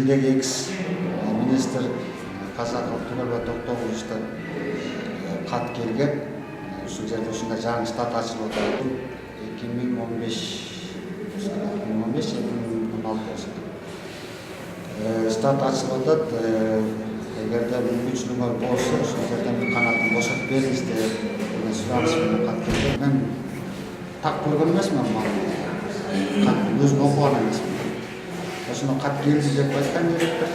тилдеги экс-министр Казаков Төлөбай Токтогуловичтан кат келген. Ушул жерде ушундай жаңы штат ачылып атат. 2015-2016 штат ачылып атат. Эгерде мүмкүнчүлүгүңөр болсо, ушул жерден бир канатын бошотуп бериңиз деп сураныш менен кат келген. Мен так көргөн эмесмин, кат өзүм окуган эмесмин. Ошондо кат келди деп айткан директор.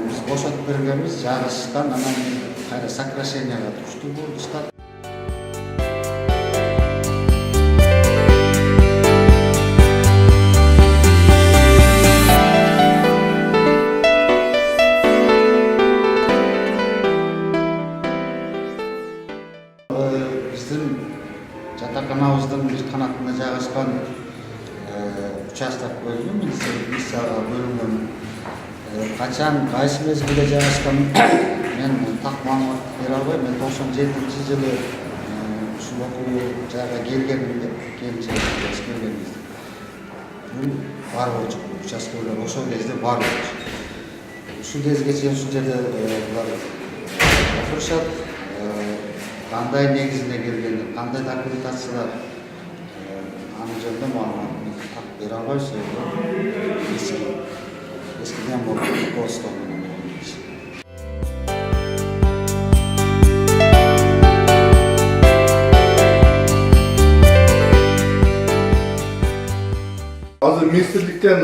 Биз бошотуп бергенбиз, жагышкан, анан кайра сокращенияга тушту бул штат. Биздин жатаканабыздын бир канатында жайгашкан участок бөлүнүп, милицияга бөлүнгөн. Качан, кайсы мезгилде жайгашкан мен так маалымат бере албайм. Мен 97-жылы ушул окуу жайга келгенимде, келгенбиз. Бул бар болчу, участкалар ошол кезде бар болчу. Ушул кезге чейин ушул жерде булар отурушат. Кандай негизинде келгени, кандай документациялар анын жөнүндө маалымат так бере албайм. Eskiden болуп Костон менен. Азыр министрликтен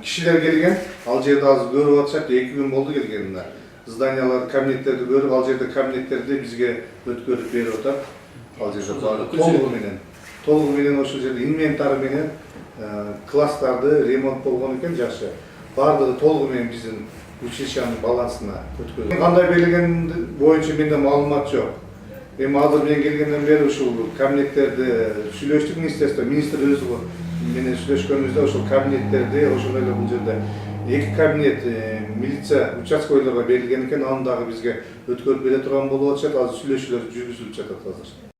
кишилер келген, ал жерде азыр көрүп атышат, 2 күн болду келгенине. Зданиялар, кабинеттерди көрүп, ал жерде кабинеттерди бизге өткөрүп берип атат. Ал жерде толугу менен ошол жерде инвентары менен класстарды ремонт болгон экен, жакшы. Бардыгы толугу менен биздин училищенин балансына өткөрүлгөн. Кандай белгилеген боюнча менде маалымат жок. Эми азыр мен келгенден бери ушул кабинеттерди сүйлөштүк министр өзү менен сүйлөшкөнүбүздө ошол кабинеттерди, ошол эле бул жерде 2 кабинет милиция участкойлорго берилген экен, аны дагы бизге өткөрүп бере турган болуп атышат. Азыр сүйлөшүүлөр жүргүзүлүп жатат азыр.